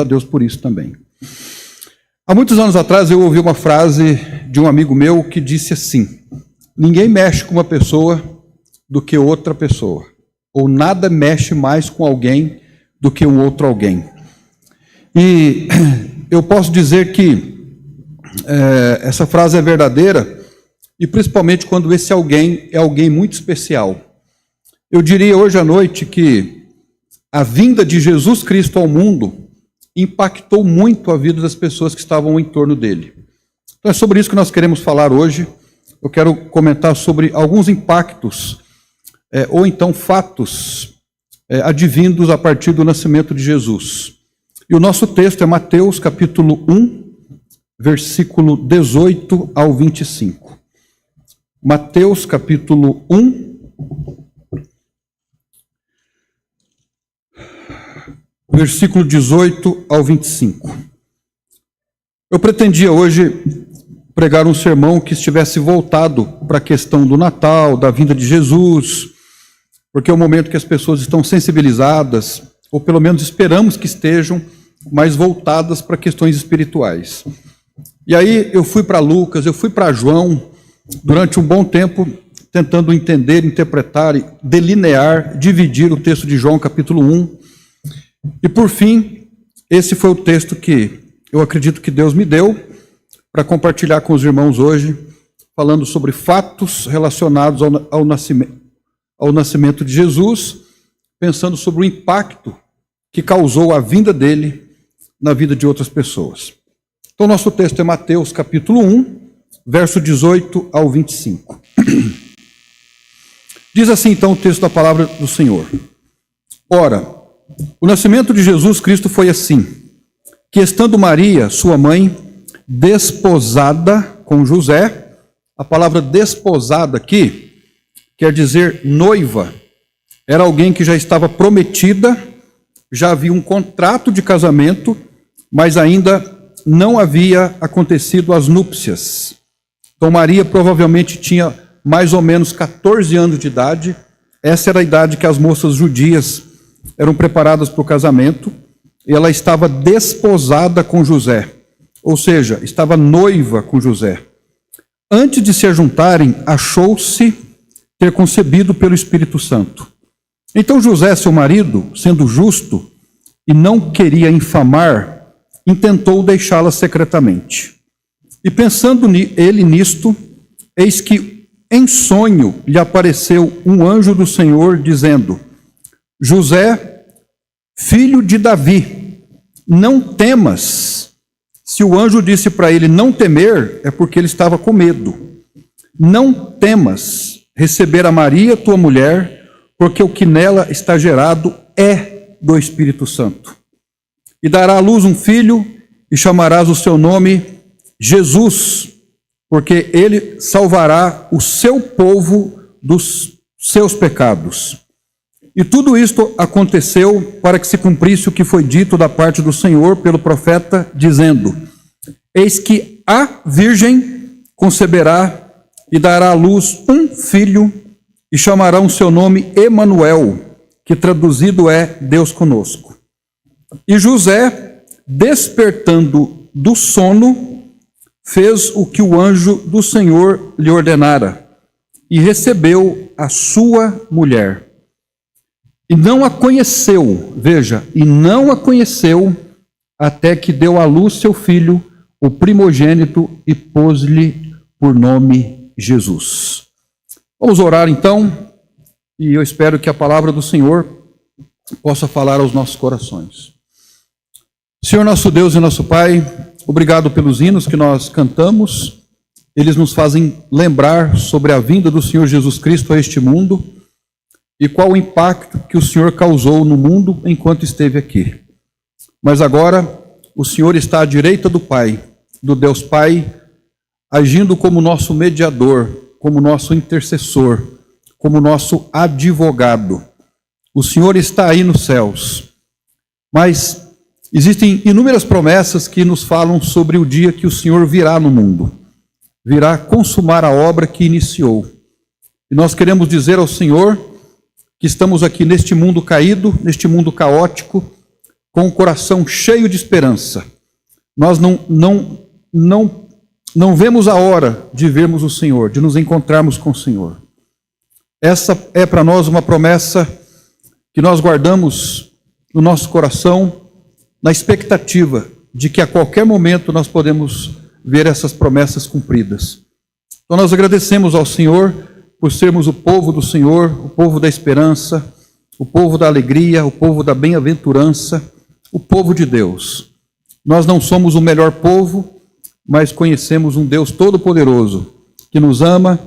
a Deus por isso também. Há muitos anos atrás eu ouvi uma frase de um amigo meu que disse assim: ninguém mexe com uma pessoa do que outra pessoa, ou nada mexe mais com alguém do que um outro alguém. E eu posso dizer que essa frase é verdadeira, e principalmente quando esse alguém é alguém muito especial. Eu diria hoje à noite que a vinda de Jesus Cristo ao mundo impactou muito a vida das pessoas que estavam em torno dele. Então é sobre isso que nós queremos falar hoje. Eu quero comentar sobre alguns impactos, ou então fatos, advindos a partir do nascimento de Jesus. E o nosso texto é Mateus capítulo 1, versículo 18 ao 25. Mateus capítulo 1, versículo 18 ao 25. Eu pretendia hoje pregar um sermão que estivesse voltado para a questão do Natal, da vinda de Jesus, porque é o momento que as pessoas estão sensibilizadas, ou pelo menos esperamos que estejam mais voltadas para questões espirituais. E aí eu fui para Lucas, eu fui para João, durante um bom tempo, tentando entender, interpretar, delinear, dividir o texto de João capítulo 1, e por fim, esse foi o texto que eu acredito que Deus me deu para compartilhar com os irmãos hoje, falando sobre fatos relacionados ao nascimento de Jesus, pensando sobre o impacto que causou a vinda dele na vida de outras pessoas. Então, nosso texto é Mateus capítulo 1, verso 18 ao 25. Diz assim então o texto da palavra do Senhor: Ora, o nascimento de Jesus Cristo foi assim, que estando Maria, sua mãe, desposada com José, a palavra desposada aqui quer dizer noiva, era alguém que já estava prometida, já havia um contrato de casamento, mas ainda não havia acontecido as núpcias. Então Maria provavelmente tinha mais ou menos 14 anos de idade, essa era a idade que as moças judias eram preparadas para o casamento, e ela estava desposada com José, ou seja, estava noiva com José. Antes de se ajuntarem, achou-se ter concebido pelo Espírito Santo. Então José, seu marido, sendo justo e não queria infamar, intentou deixá-la secretamente. E pensando ele nisto, eis que em sonho lhe apareceu um anjo do Senhor, dizendo: José, filho de Davi, não temas. Se o anjo disse para ele não temer, é porque ele estava com medo. Não temas receber a Maria, tua mulher, porque o que nela está gerado é do Espírito Santo. E dará à luz um filho, e chamarás o seu nome Jesus, porque ele salvará o seu povo dos seus pecados. E tudo isto aconteceu para que se cumprisse o que foi dito da parte do Senhor pelo profeta, dizendo: Eis que a virgem conceberá e dará à luz um filho, e chamarão o seu nome Emanuel, que traduzido é Deus conosco. E José, despertando do sono, fez o que o anjo do Senhor lhe ordenara, e recebeu a sua mulher. E não a conheceu, veja, e não a conheceu até que deu à luz seu filho, o primogênito, e pôs-lhe por nome Jesus. Vamos orar então, e eu espero que a palavra do Senhor possa falar aos nossos corações. Senhor nosso Deus e nosso Pai, obrigado pelos hinos que nós cantamos, eles nos fazem lembrar sobre a vinda do Senhor Jesus Cristo a este mundo, e qual o impacto que o Senhor causou no mundo enquanto esteve aqui. Mas agora, o Senhor está à direita do Pai, do Deus Pai, agindo como nosso mediador, como nosso intercessor, como nosso advogado. O Senhor está aí nos céus. Mas existem inúmeras promessas que nos falam sobre o dia que o Senhor virá no mundo. Virá consumar a obra que iniciou. E nós queremos dizer ao Senhor que estamos aqui neste mundo caído, neste mundo caótico, com o coração cheio de esperança. Nós não vemos a hora de vermos o Senhor, de nos encontrarmos com o Senhor. Essa é para nós uma promessa que nós guardamos no nosso coração, na expectativa de que a qualquer momento nós podemos ver essas promessas cumpridas. Então nós agradecemos ao Senhor por sermos o povo do Senhor, o povo da esperança, o povo da alegria, o povo da bem-aventurança, o povo de Deus. Nós não somos o melhor povo, mas conhecemos um Deus todo-poderoso, que nos ama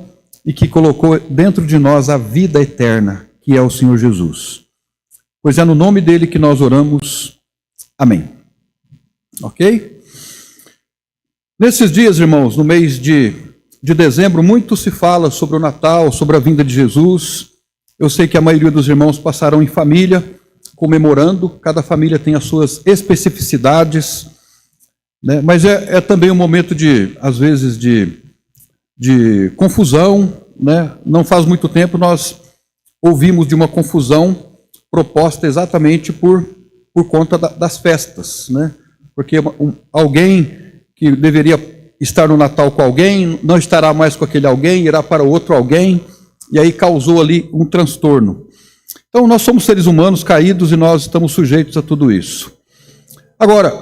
e que colocou dentro de nós a vida eterna, que é o Senhor Jesus. Pois é no nome dele que nós oramos. Amém. Ok? Nesses dias, irmãos, no mês de dezembro, muito se fala sobre o Natal, sobre a vinda de Jesus. Eu sei que a maioria dos irmãos passarão em família, comemorando. Cada família tem as suas especificidades, né? Mas é também um momento às vezes, de confusão, né? Não faz muito tempo nós ouvimos de uma confusão proposta exatamente por conta das festas, né? Porque alguém que deveria estar no Natal com alguém, não estará mais com aquele alguém, irá para outro alguém, e aí causou ali um transtorno. Então nós somos seres humanos caídos e nós estamos sujeitos a tudo isso. Agora,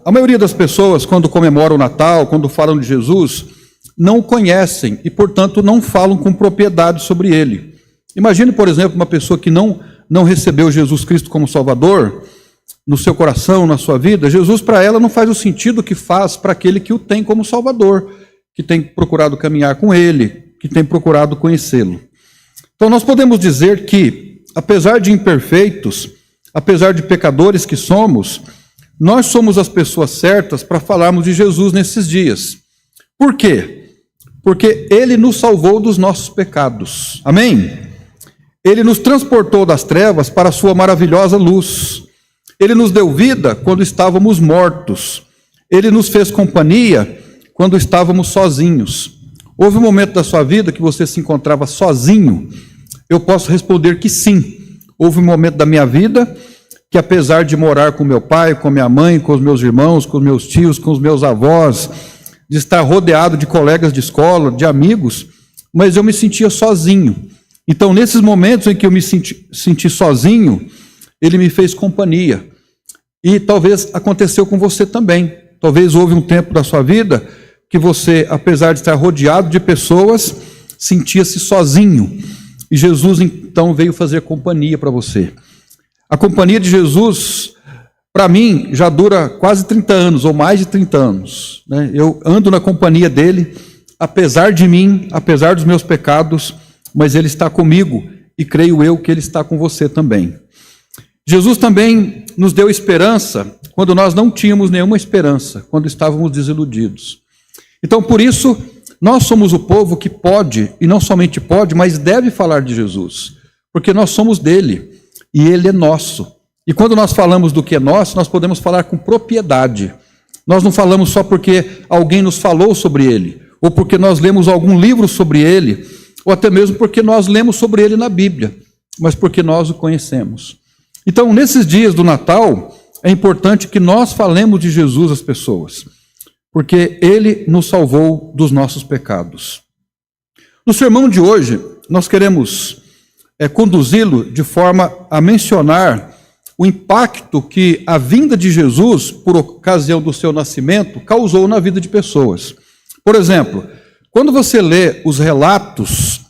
a maioria das pessoas, quando comemoram o Natal, quando falam de Jesus, não o conhecem e, portanto, não falam com propriedade sobre ele. Imagine, por exemplo, uma pessoa que não recebeu Jesus Cristo como Salvador no seu coração, na sua vida. Jesus para ela não faz o sentido que faz para aquele que o tem como Salvador, que tem procurado caminhar com ele, que tem procurado conhecê-lo. Então nós podemos dizer que, apesar de imperfeitos, apesar de pecadores que somos, nós somos as pessoas certas para falarmos de Jesus nesses dias. Por quê? Porque ele nos salvou dos nossos pecados. Amém? Ele nos transportou das trevas para a sua maravilhosa luz. Ele nos deu vida quando estávamos mortos. Ele nos fez companhia quando estávamos sozinhos. Houve um momento da sua vida que você se encontrava sozinho? Eu posso responder que sim. Houve um momento da minha vida que, apesar de morar com meu pai, com minha mãe, com os meus irmãos, com os meus tios, com os meus avós, de estar rodeado de colegas de escola, de amigos, mas eu me sentia sozinho. Então, nesses momentos em que eu me senti sozinho, ele me fez companhia. E talvez aconteceu com você também. Talvez houve um tempo da sua vida que você, apesar de estar rodeado de pessoas, sentia-se sozinho. E Jesus, então, veio fazer companhia para você. A companhia de Jesus, para mim, já dura quase 30 anos, ou mais de 30 anos, né? Eu ando na companhia dele, apesar de mim, apesar dos meus pecados, mas ele está comigo, e creio eu que ele está com você também. Jesus também nos deu esperança quando nós não tínhamos nenhuma esperança, quando estávamos desiludidos. Então, por isso, nós somos o povo que pode, e não somente pode, mas deve falar de Jesus, porque nós somos dele, e ele é nosso. E quando nós falamos do que é nosso, nós podemos falar com propriedade. Nós não falamos só porque alguém nos falou sobre ele, ou porque nós lemos algum livro sobre ele, ou até mesmo porque nós lemos sobre ele na Bíblia, mas porque nós o conhecemos. Então, nesses dias do Natal, é importante que nós falemos de Jesus às pessoas, porque ele nos salvou dos nossos pecados. No sermão de hoje, nós queremos conduzi-lo de forma a mencionar o impacto que a vinda de Jesus, por ocasião do seu nascimento, causou na vida de pessoas. Por exemplo, quando você lê os relatos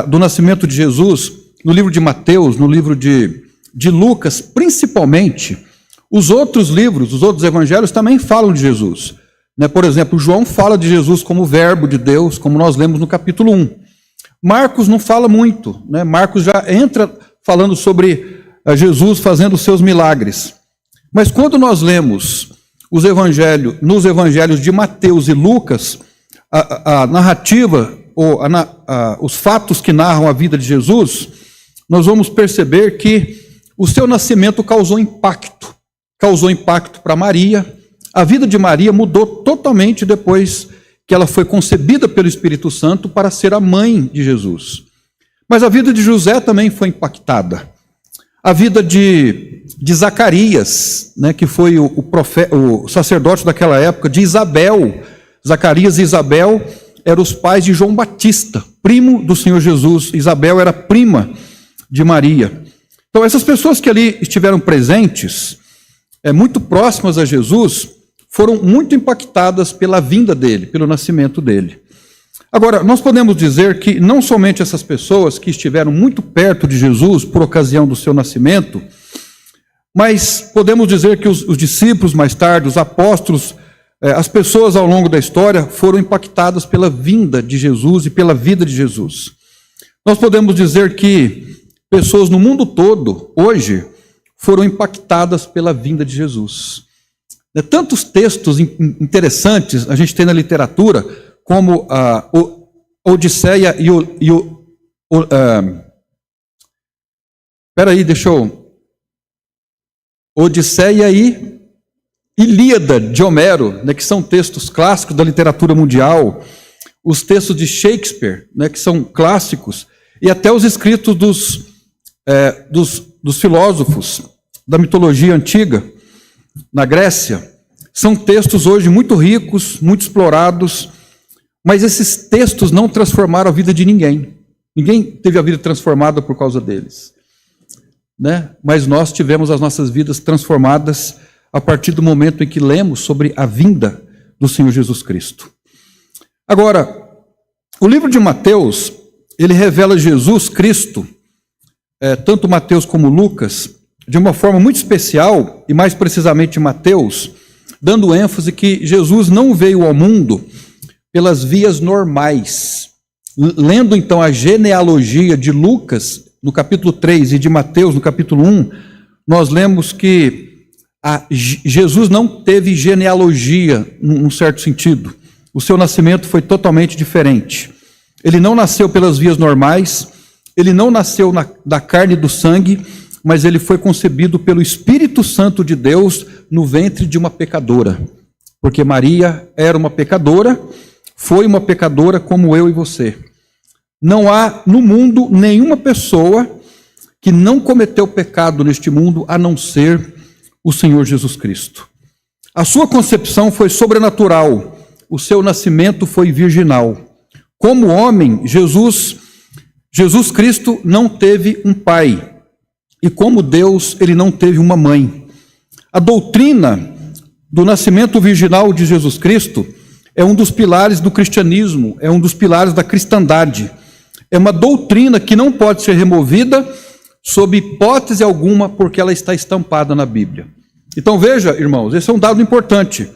do nascimento de Jesus, no livro de Mateus, no livro de Lucas, principalmente, os outros livros, os outros evangelhos também falam de Jesus. Por exemplo, João fala de Jesus como verbo de Deus, como nós lemos no capítulo 1. Marcos não fala muito, Marcos já entra falando sobre Jesus fazendo os seus milagres. Mas quando nós lemos nos evangelhos de Mateus e Lucas, a narrativa, ou os fatos que narram a vida de Jesus, nós vamos perceber que o seu nascimento causou impacto para Maria. A vida de Maria mudou totalmente depois que ela foi concebida pelo Espírito Santo para ser a mãe de Jesus. Mas a vida de José também foi impactada. A vida de de Zacarias, né, que foi o sacerdote daquela época, de Isabel. Zacarias e Isabel eram os pais de João Batista, primo do Senhor Jesus. Isabel era prima de Maria. Então, essas pessoas que ali estiveram presentes, muito próximas a Jesus, foram muito impactadas pela vinda dele, pelo nascimento dele. Agora, nós podemos dizer que não somente essas pessoas que estiveram muito perto de Jesus por ocasião do seu nascimento, mas podemos dizer que os discípulos mais tarde, os apóstolos, as pessoas ao longo da história foram impactadas pela vinda de Jesus e pela vida de Jesus. Nós podemos dizer que pessoas no mundo todo, hoje, foram impactadas pela vinda de Jesus. Tantos textos interessantes a gente tem na literatura, como a Odisseia e Odisseia e Ilíada de Homero, né, que são textos clássicos da literatura mundial, os textos de Shakespeare, né, que são clássicos, e até os escritos dos filósofos da mitologia antiga, na Grécia, são textos hoje muito ricos, muito explorados, mas esses textos não transformaram a vida de ninguém. Ninguém teve a vida transformada por causa deles, né? Mas nós tivemos as nossas vidas transformadas a partir do momento em que lemos sobre a vinda do Senhor Jesus Cristo. Agora, o livro de Mateus, ele revela Jesus Cristo, tanto Mateus como Lucas, de uma forma muito especial, e mais precisamente Mateus, dando ênfase que Jesus não veio ao mundo pelas vias normais. Lendo então a genealogia de Lucas, no capítulo 3, e de Mateus, no capítulo 1, nós lemos que Jesus não teve genealogia, num certo sentido. O seu nascimento foi totalmente diferente. Ele não nasceu pelas vias normais, ele não nasceu da carne e do sangue, mas ele foi concebido pelo Espírito Santo de Deus no ventre de uma pecadora. Porque Maria era uma pecadora, foi uma pecadora como eu e você. Não há no mundo nenhuma pessoa que não cometeu pecado neste mundo, a não ser o Senhor Jesus Cristo. A sua concepção foi sobrenatural, o seu nascimento foi virginal. Como homem, Jesus Cristo não teve um pai, e como Deus, ele não teve uma mãe. A doutrina do nascimento virginal de Jesus Cristo é um dos pilares do cristianismo, é um dos pilares da cristandade. É uma doutrina que não pode ser removida sob hipótese alguma, porque ela está estampada na Bíblia. Então veja, irmãos, esse é um dado importante.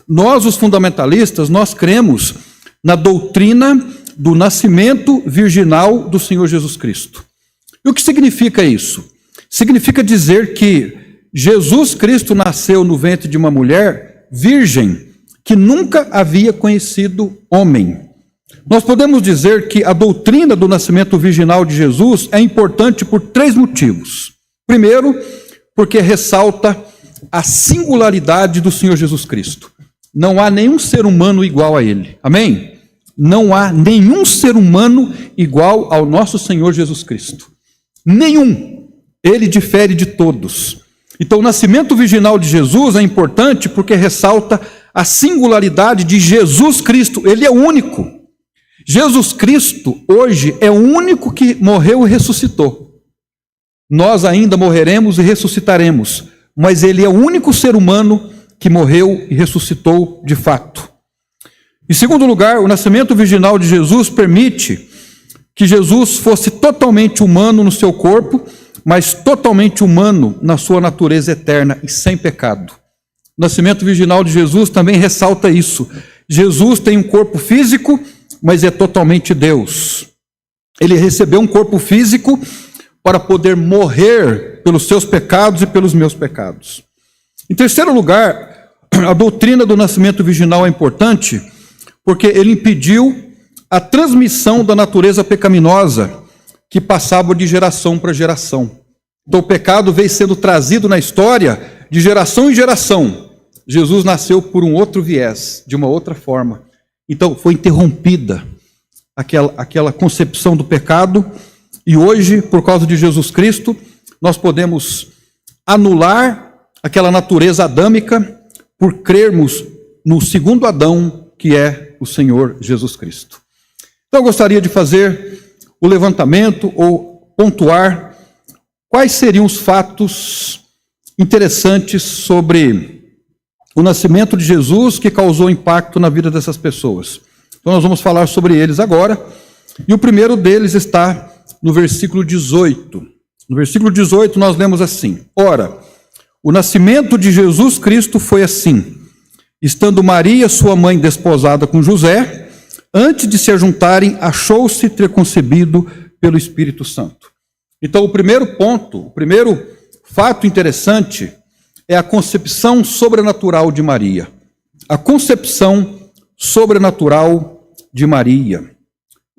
Nós, os fundamentalistas, nós cremos na doutrina do nascimento virginal do Senhor Jesus Cristo. E o que significa isso? Significa dizer que Jesus Cristo nasceu no ventre de uma mulher virgem, que nunca havia conhecido homem. Nós podemos dizer que a doutrina do nascimento virginal de Jesus é importante por 3 motivos. Primeiro, porque ressalta a singularidade do Senhor Jesus Cristo. Não há nenhum ser humano igual a ele. Amém? Não há nenhum ser humano igual ao nosso Senhor Jesus Cristo. Nenhum. Ele difere de todos. Então, o nascimento virginal de Jesus é importante porque ressalta a singularidade de Jesus Cristo. Ele é único. Jesus Cristo, hoje, é o único que morreu e ressuscitou. Nós ainda morreremos e ressuscitaremos, mas ele é o único ser humano que morreu e ressuscitou de fato. Em segundo lugar, o nascimento virginal de Jesus permite que Jesus fosse totalmente humano no seu corpo, mas totalmente humano na sua natureza eterna e sem pecado. O nascimento virginal de Jesus também ressalta isso. Jesus tem um corpo físico, mas é totalmente Deus. Ele recebeu um corpo físico para poder morrer pelos seus pecados e pelos meus pecados. Em terceiro lugar, a doutrina do nascimento virginal é importante porque ele impediu a transmissão da natureza pecaminosa que passava de geração para geração. Então o pecado veio sendo trazido na história de geração em geração. Jesus nasceu por um outro viés, de uma outra forma. Então foi interrompida aquela concepção do pecado, e hoje, por causa de Jesus Cristo, nós podemos anular aquela natureza adâmica por crermos no segundo Adão, que é o Senhor Jesus Cristo. Então eu gostaria de fazer o levantamento ou pontuar quais seriam os fatos interessantes sobre o nascimento de Jesus que causou impacto na vida dessas pessoas. Então nós vamos falar sobre eles agora, e o primeiro deles está no versículo 18. No versículo 18 nós lemos assim: Ora, o nascimento de Jesus Cristo foi assim: estando Maria, sua mãe, desposada com José, antes de se ajuntarem, achou-se ter concebido pelo Espírito Santo. Então o primeiro ponto, o primeiro fato interessante é a concepção sobrenatural de Maria. A concepção sobrenatural de Maria.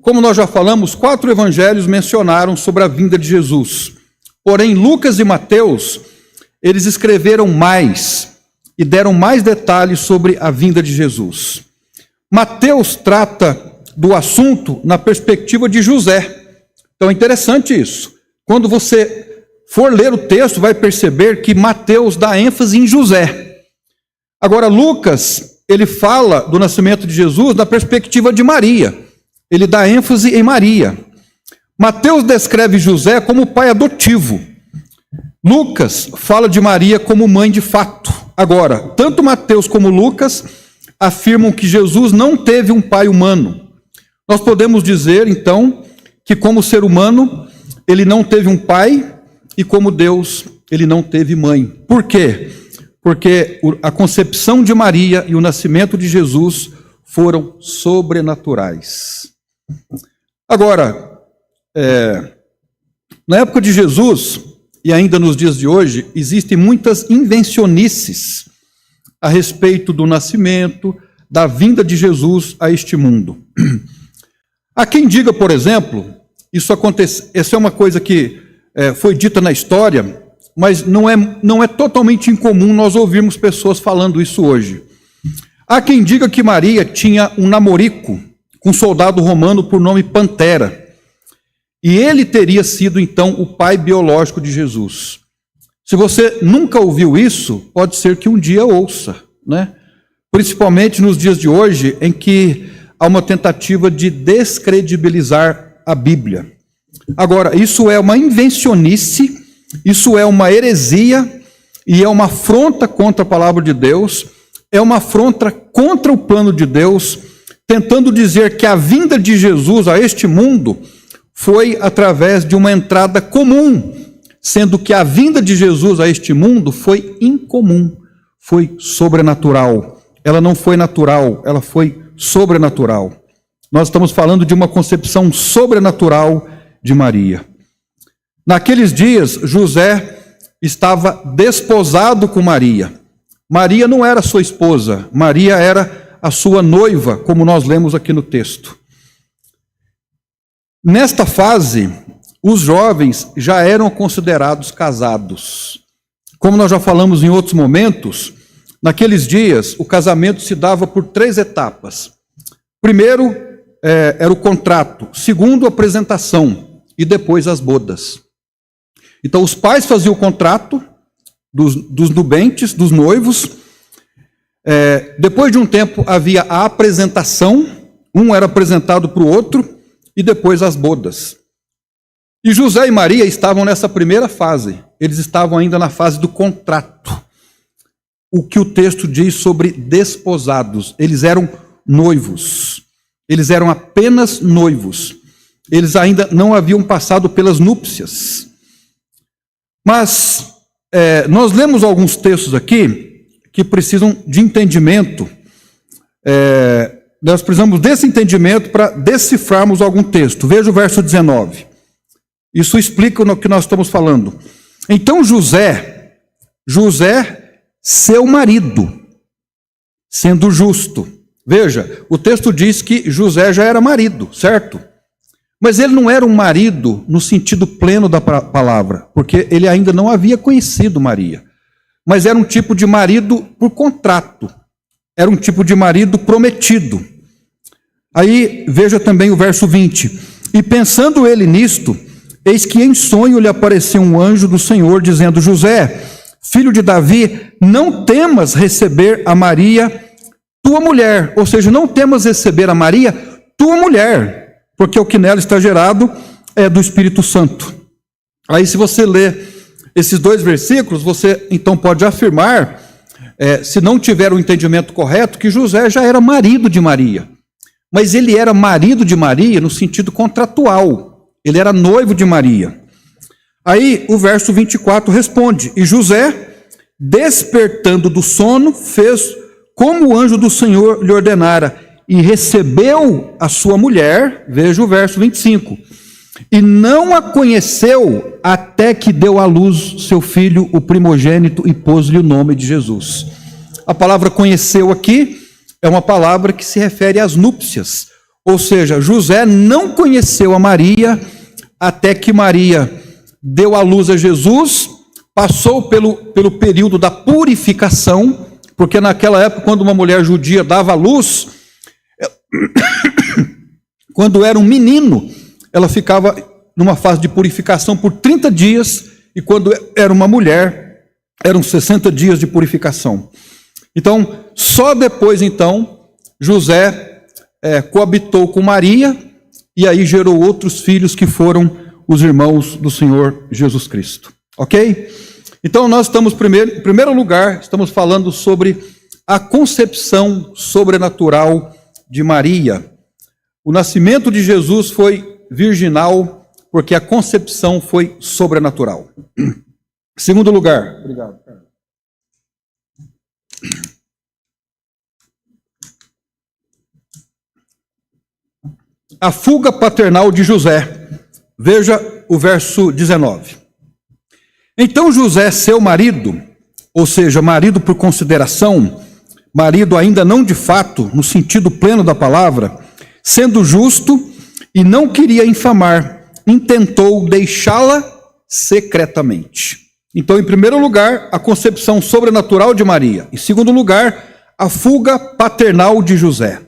Como nós já falamos, 4 evangelhos mencionaram sobre a vinda de Jesus. Porém, Lucas e Mateus, eles escreveram mais e deram mais detalhes sobre a vinda de Jesus. Mateus trata do assunto na perspectiva de José. Então é interessante isso. Quando você for ler o texto, vai perceber que Mateus dá ênfase em José. Agora, Lucas, ele fala do nascimento de Jesus na perspectiva de Maria. Ele dá ênfase em Maria. Mateus descreve José como pai adotivo. Lucas fala de Maria como mãe de fato. Agora, tanto Mateus como Lucas afirmam que Jesus não teve um pai humano. Nós podemos dizer, então, que como ser humano, ele não teve um pai, e como Deus, ele não teve mãe. Por quê? Porque a concepção de Maria e o nascimento de Jesus foram sobrenaturais. Agora, na época de Jesus, e ainda nos dias de hoje, existem muitas invencionices a respeito do nascimento, da vinda de Jesus a este mundo. Há quem diga, por exemplo, essa é uma coisa que foi dita na história, mas não é totalmente incomum nós ouvirmos pessoas falando isso hoje. Há quem diga que Maria tinha um namorico com um soldado romano por nome Pantera, e ele teria sido, então, o pai biológico de Jesus. Se você nunca ouviu isso, pode ser que um dia ouça, né? Principalmente nos dias de hoje, em que há uma tentativa de descredibilizar a Bíblia. Agora, isso é uma invencionice, isso é uma heresia, e é uma afronta contra a palavra de Deus, é uma afronta contra o plano de Deus, tentando dizer que a vinda de Jesus a este mundo foi através de uma entrada comum, sendo que a vinda de Jesus a este mundo foi incomum, foi sobrenatural. Ela não foi natural, ela foi sobrenatural. Nós estamos falando de uma concepção sobrenatural de Maria. Naqueles dias, José estava desposado com Maria. Maria não era sua esposa, Maria era a sua noiva, como nós lemos aqui no texto. Nesta fase, os jovens já eram considerados casados. Como nós já falamos em outros momentos, naqueles dias o casamento se dava por 3 etapas. Primeiro era o contrato, segundo a apresentação e depois as bodas. Então os pais faziam o contrato dos nubentes, dos noivos. Depois de um tempo havia a apresentação, um era apresentado para o outro, e depois as bodas. E José e Maria estavam nessa primeira fase, eles estavam ainda na fase do contrato. O que o texto diz sobre desposados, eles eram noivos, eles eram apenas noivos, eles ainda não haviam passado pelas núpcias. Mas nós lemos alguns textos aqui que precisam de entendimento. Nós precisamos desse entendimento para decifrarmos algum texto. Veja o verso 19. Isso explica o que nós estamos falando. Então José, seu marido, sendo justo. Veja, o texto diz que José já era marido, certo? Mas ele não era um marido no sentido pleno da palavra, porque ele ainda não havia conhecido Maria. Mas era um tipo de marido por contrato. Era um tipo de marido prometido. Aí veja também o verso 20. E pensando ele nisto, eis que em sonho lhe apareceu um anjo do Senhor, dizendo: José, filho de Davi, não temas receber a Maria, tua mulher. Ou seja, não temas receber a Maria, tua mulher, porque o que nela está gerado é do Espírito Santo. Aí, se você ler esses dois versículos, você então pode afirmar, se não tiver o entendimento correto, que José já era marido de Maria. Mas ele era marido de Maria no sentido contratual. Ele era noivo de Maria. Aí o verso 24 responde: e José, despertando do sono, fez como o anjo do Senhor lhe ordenara, e recebeu a sua mulher, veja o verso 25, e não a conheceu até que deu à luz seu filho, o primogênito, e pôs-lhe o nome de Jesus. A palavra conheceu aqui é uma palavra que se refere às núpcias, ou seja, José não conheceu a Maria até que Maria deu à luz a Jesus, passou pelo período da purificação, porque naquela época, quando uma mulher judia dava à luz, quando era um menino, ela ficava numa fase de purificação por 30 dias, e quando era uma mulher, eram 60 dias de purificação. Então, só depois, então, José coabitou com Maria, e aí gerou outros filhos que foram os irmãos do Senhor Jesus Cristo. Ok? Então, nós estamos, em primeiro lugar, estamos falando sobre a concepção sobrenatural de Maria. O nascimento de Jesus foi virginal, porque a concepção foi sobrenatural. Segundo lugar. Obrigado, cara. A fuga paternal de José. Veja o verso 19. Então José, seu marido, ou seja, marido por consideração, marido ainda não de fato, no sentido pleno da palavra, sendo justo e não queria infamar, intentou deixá-la secretamente. Então, em primeiro lugar, a concepção sobrenatural de Maria. Em segundo lugar, a fuga paternal de José.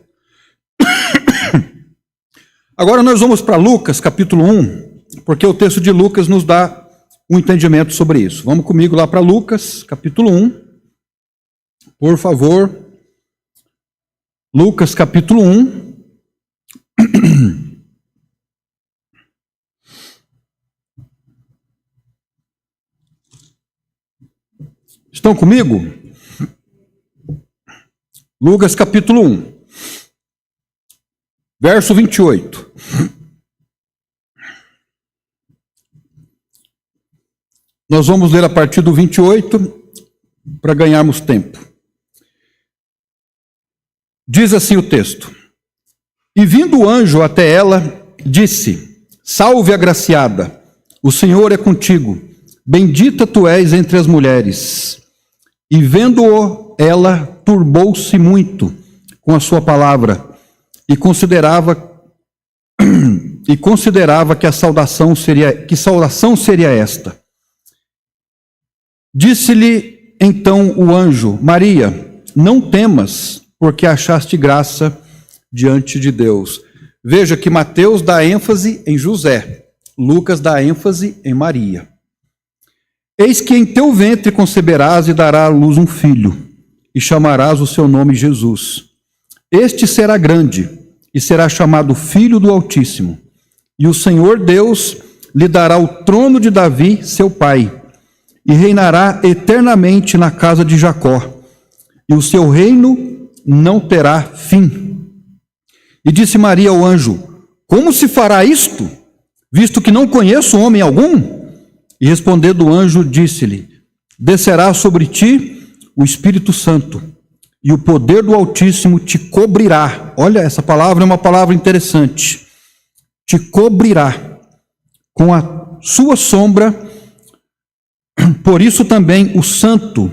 Agora nós vamos para Lucas, capítulo 1, porque o texto de Lucas nos dá um entendimento sobre isso. Vamos comigo lá para Lucas, capítulo 1. Por favor. Lucas, capítulo 1. Estão comigo? Lucas, capítulo 1. Verso 28. Nós vamos ler a partir do 28 para ganharmos tempo. Diz assim o texto: e vindo o anjo até ela, disse: salve, agraciada, o Senhor é contigo, bendita tu és entre as mulheres. E vendo-o, ela turbou-se muito com a sua palavra, e considerava que saudação seria esta. Disse-lhe então o anjo: Maria, não temas, porque achaste graça diante de Deus. Veja que Mateus dá ênfase em José, Lucas dá ênfase em Maria. Eis que em teu ventre conceberás e darás à luz um filho, e chamarás o seu nome Jesus. Este será grande, e será chamado Filho do Altíssimo. E o Senhor Deus lhe dará o trono de Davi, seu pai, e reinará eternamente na casa de Jacó, e o seu reino não terá fim. E disse Maria ao anjo: como se fará isto, visto que não conheço homem algum? E respondendo o anjo, disse-lhe: descerá sobre ti o Espírito Santo, e o poder do Altíssimo te cobrirá. Olha, essa palavra é uma palavra interessante. Te cobrirá com a sua sombra. Por isso também o santo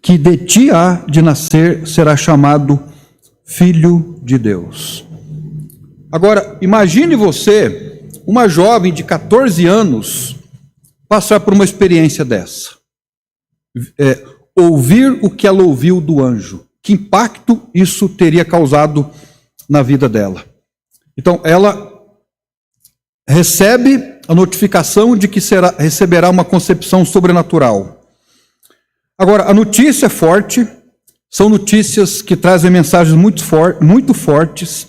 que de ti há de nascer será chamado Filho de Deus. Agora, imagine você, uma jovem de 14 anos, passar por uma experiência dessa. Ouvir o que ela ouviu do anjo. Que impacto isso teria causado na vida dela? Então, ela recebe a notificação de que receberá uma concepção sobrenatural. Agora, a notícia é forte, são notícias que trazem mensagens muito fortes.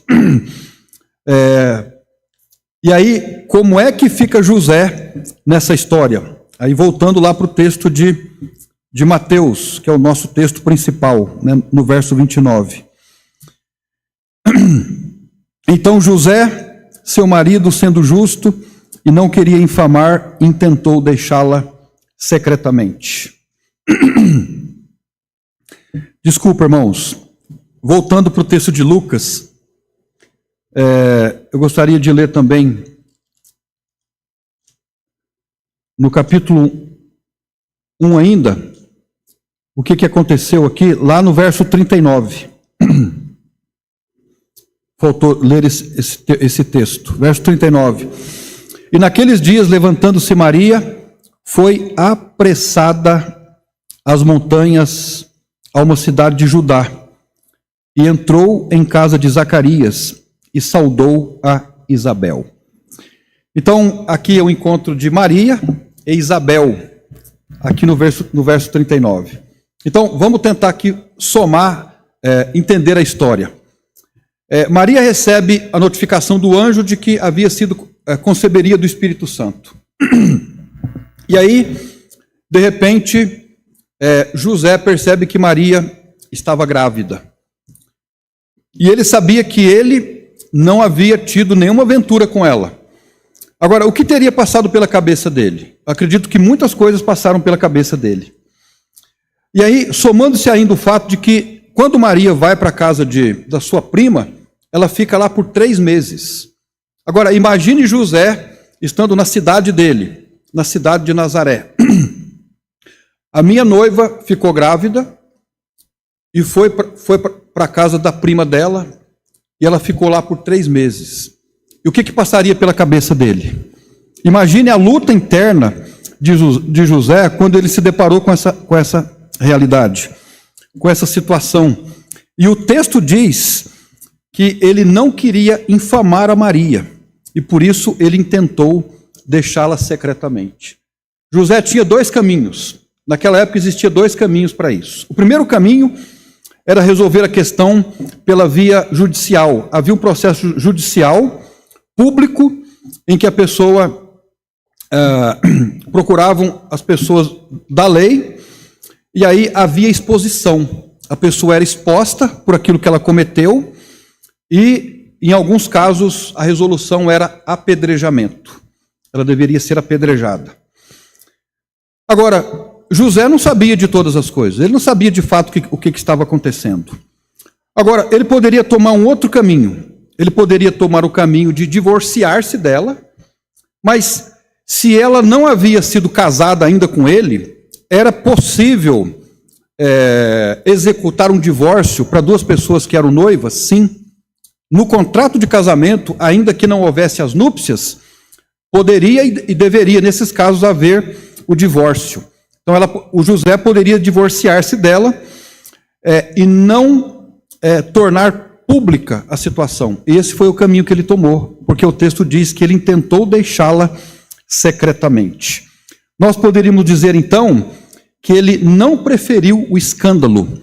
E aí, como é que fica José nessa história? Aí, voltando lá para o texto de Mateus, que é o nosso texto principal, né, no verso 29. Então José, seu marido, sendo justo e não queria infamar, intentou deixá-la secretamente. Desculpa, irmãos. Voltando para o texto de Lucas, eu gostaria de ler também no capítulo 1 ainda, o que aconteceu aqui, lá no verso 39. Faltou ler esse texto. Verso 39. E naqueles dias, levantando-se Maria, foi apressada às montanhas, a uma cidade de Judá, e entrou em casa de Zacarias, e saudou a Isabel. Então, aqui é o encontro de Maria e Isabel, aqui no verso 39. Então, vamos tentar aqui somar, entender a história. Maria recebe a notificação do anjo de que havia sido, conceberia do Espírito Santo. E aí, de repente, José percebe que Maria estava grávida. E ele sabia que ele não havia tido nenhuma aventura com ela. Agora, o que teria passado pela cabeça dele? Acredito que muitas coisas passaram pela cabeça dele. E aí, somando-se ainda o fato de que, quando Maria vai para a casa da sua prima, ela fica lá por 3 meses. Agora, imagine José estando na cidade dele, na cidade de Nazaré. A minha noiva ficou grávida e foi para a casa da prima dela, e ela ficou lá por 3 meses. E o que passaria pela cabeça dele? Imagine a luta interna de José quando ele se deparou com essa realidade, com essa situação. E o texto diz que ele não queria infamar a Maria, e por isso ele intentou deixá-la secretamente. José tinha 2 caminhos. Naquela época existia 2 caminhos para isso. O primeiro caminho era resolver a questão pela via judicial. Havia um processo judicial público em que a pessoa procuravam as pessoas da lei, e aí havia exposição. A pessoa era exposta por aquilo que ela cometeu, e em alguns casos a resolução era apedrejamento. Ela deveria ser apedrejada. Agora, José não sabia de todas as coisas, ele não sabia de fato o que estava acontecendo. Agora, ele poderia tomar um outro caminho, ele poderia tomar o caminho de divorciar-se dela, mas se ela não havia sido casada ainda com ele, era possível executar um divórcio para 2 pessoas que eram noivas? Sim. No contrato de casamento, ainda que não houvesse as núpcias, poderia e deveria, nesses casos, haver o divórcio. Então, o José poderia divorciar-se dela e não tornar pública a situação. Esse foi o caminho que ele tomou, porque o texto diz que ele intentou deixá-la secretamente. Nós poderíamos dizer, então, que ele não preferiu o escândalo,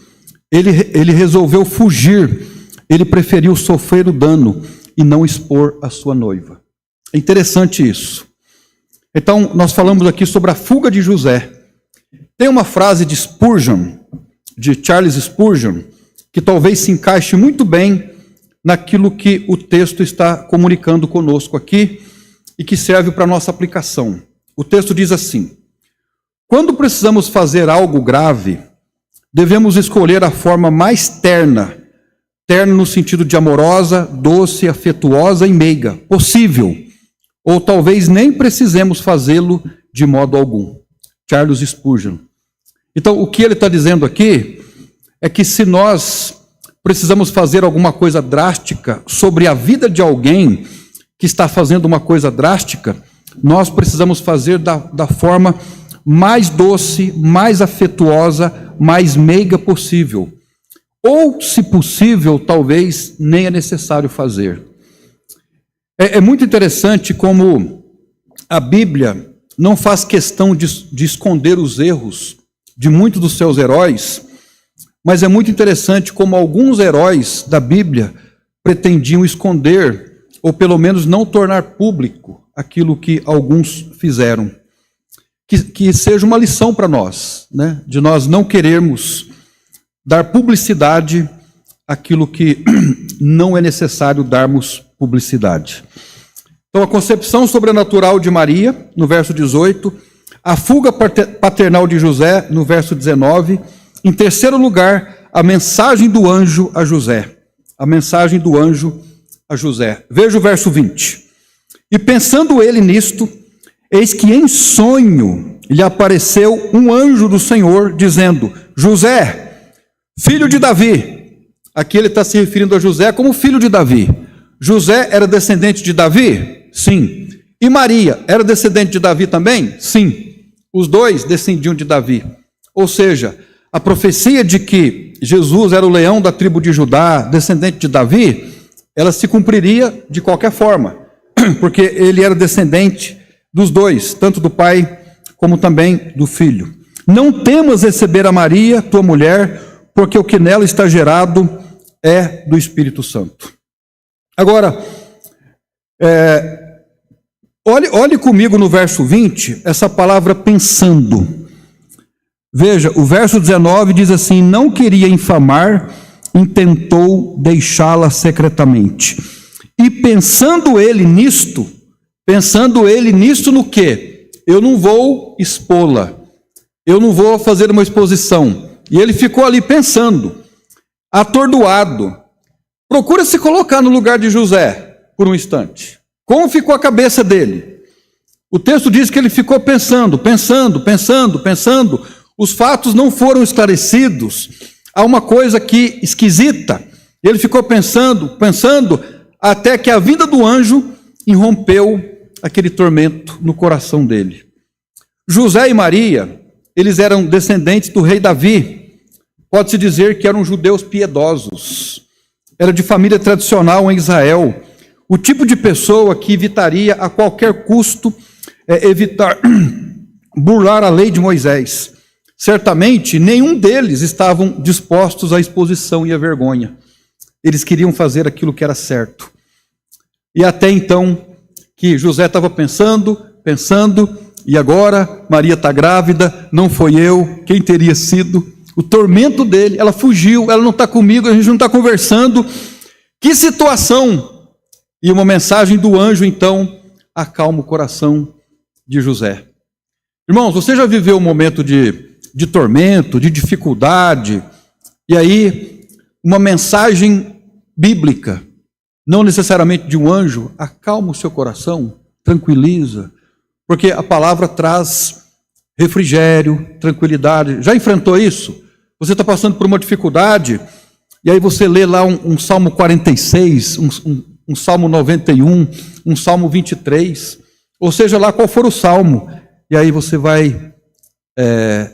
ele resolveu fugir, ele preferiu sofrer o dano e não expor a sua noiva. É interessante isso. Então, nós falamos aqui sobre a fuga de José. Tem uma frase de Spurgeon, de Charles Spurgeon, que talvez se encaixe muito bem naquilo que o texto está comunicando conosco aqui e que serve para a nossa aplicação. O texto diz assim: quando precisamos fazer algo grave, devemos escolher a forma mais terna no sentido de amorosa, doce, afetuosa e meiga, possível, ou talvez nem precisemos fazê-lo de modo algum. Charles Spurgeon. Então, o que ele está dizendo aqui é que se nós precisamos fazer alguma coisa drástica sobre a vida de alguém que está fazendo uma coisa drástica, nós precisamos fazer da forma mais doce, mais afetuosa, mais meiga possível. Ou, se possível, talvez nem é necessário fazer. É muito interessante como a Bíblia não faz questão de esconder os erros de muitos dos seus heróis, mas é muito interessante como alguns heróis da Bíblia pretendiam esconder, ou pelo menos não tornar público, aquilo que alguns fizeram. Que seja uma lição para nós, né? De nós não querermos dar publicidade àquilo que não é necessário darmos publicidade. Então, a concepção sobrenatural de Maria, no verso 18, a fuga paternal de José, no verso 19, em terceiro lugar, a mensagem do anjo a José. A mensagem do anjo a José. Veja o verso 20. E pensando ele nisto, eis que em sonho lhe apareceu um anjo do Senhor, dizendo: José, filho de Davi. Aqui ele está se referindo a José como filho de Davi. José era descendente de Davi? Sim. E Maria era descendente de Davi também? Sim. Os dois descendiam de Davi. Ou seja, a profecia de que Jesus era o leão da tribo de Judá, descendente de Davi, ela se cumpriria de qualquer forma, porque ele era descendente dos dois, tanto do pai como também do filho. Não temas receber a Maria, tua mulher, porque o que nela está gerado é do Espírito Santo. Agora, olhe comigo no verso 20, essa palavra pensando. Veja, o verso 19 diz assim: não queria infamar, intentou deixá-la secretamente. E pensando ele nisto no quê? Eu não vou expô-la, eu não vou fazer uma exposição. E ele ficou ali pensando, atordoado. Procura se colocar no lugar de José por um instante. Como ficou a cabeça dele? O texto diz que ele ficou pensando. Os fatos não foram esclarecidos. Há uma coisa aqui esquisita. Ele ficou pensando, até que a vinda do anjo irrompeu aquele tormento no coração dele. José e Maria, eles eram descendentes do rei Davi. Pode-se dizer que eram judeus piedosos. Era de família tradicional em Israel. O tipo de pessoa que evitaria a qualquer custo burlar a lei de Moisés. Certamente, nenhum deles estavam dispostos à exposição e à vergonha. Eles queriam fazer aquilo que era certo. E até então, que José estava pensando, e agora Maria está grávida, não foi eu, quem teria sido? O tormento dele, ela fugiu, ela não está comigo, a gente não está conversando. Que situação! E uma mensagem do anjo, então, acalma o coração de José. Irmãos, você já viveu um momento de tormento, de dificuldade, e aí uma mensagem bíblica, não necessariamente de um anjo, acalma o seu coração, tranquiliza, porque a palavra traz refrigério, tranquilidade. Já enfrentou isso? Você está passando por uma dificuldade, e aí você lê lá um Salmo 46, um Salmo 91, um Salmo 23, ou seja lá qual for o Salmo, e aí você vai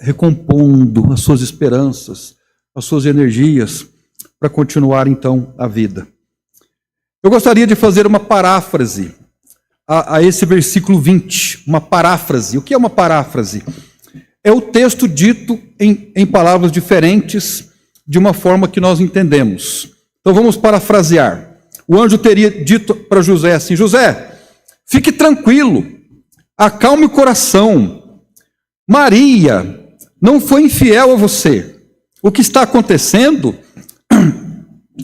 recompondo as suas esperanças, as suas energias, para continuar então a vida. Eu gostaria de fazer uma paráfrase a esse versículo 20, uma paráfrase. O que é uma paráfrase? É o texto dito em palavras diferentes, de uma forma que nós entendemos. Então vamos parafrasear. O anjo teria dito para José assim: José, fique tranquilo, acalme o coração. Maria não foi infiel a você. O que está acontecendo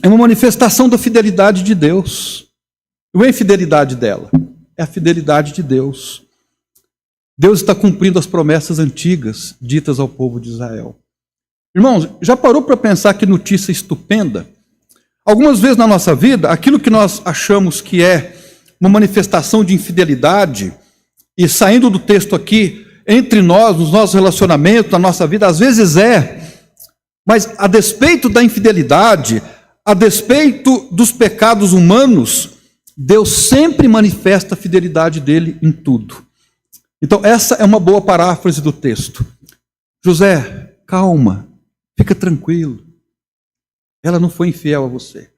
é uma manifestação da fidelidade de Deus. Não é a infidelidade dela, é a fidelidade de Deus. Deus está cumprindo as promessas antigas ditas ao povo de Israel. Irmãos, já parou para pensar que notícia estupenda? Algumas vezes na nossa vida, aquilo que nós achamos que é uma manifestação de infidelidade, e saindo do texto aqui, entre nós, nos nossos relacionamentos, na nossa vida, às vezes mas a despeito da infidelidade, a despeito dos pecados humanos, Deus sempre manifesta a fidelidade dele em tudo. Então essa é uma boa paráfrase do texto. José, calma, fica tranquilo. Ela não foi infiel a você.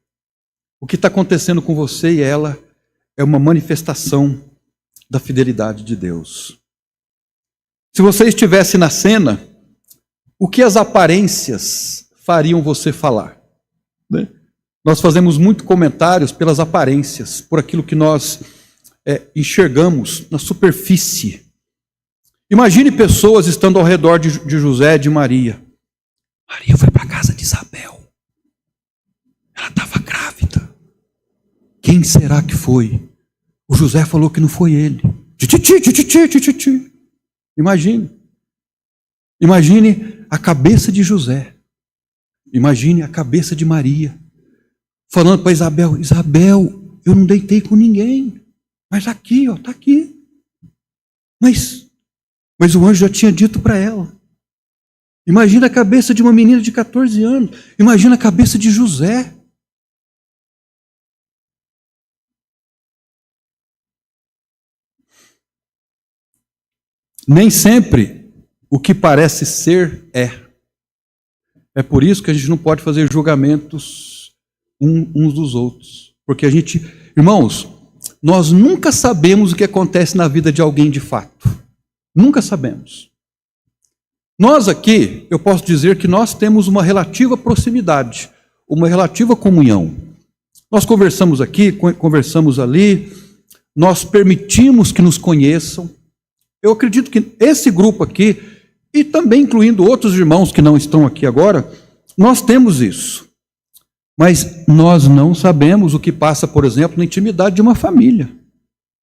O que está acontecendo com você e ela é uma manifestação da fidelidade de Deus. Se você estivesse na cena, o que as aparências fariam você falar, né? Nós fazemos muito comentários pelas aparências, por aquilo que nós enxergamos na superfície. Imagine pessoas estando ao redor de José e de Maria. Maria foi para a casa de Isabel. Ela estava grávida. Quem será que foi? O José falou que não foi ele. Imagine. Imagine a cabeça de José. Imagine a cabeça de Maria. Falando para Isabel, Isabel, eu não deitei com ninguém. Mas aqui, ó, está aqui. Mas o anjo já tinha dito para ela. Imagina a cabeça de uma menina de 14 anos. Imagina a cabeça de José. Nem sempre o que parece ser é. É por isso que a gente não pode fazer julgamentos uns dos outros. Porque a gente... Irmãos, nós nunca sabemos o que acontece na vida de alguém de fato. Nunca sabemos. Nós aqui, eu posso dizer que nós temos uma relativa proximidade, uma relativa comunhão. Nós conversamos aqui, conversamos ali, nós permitimos que nos conheçam. Eu acredito que esse grupo aqui, e também incluindo outros irmãos que não estão aqui agora, nós temos isso. Mas nós não sabemos o que passa, por exemplo, na intimidade de uma família.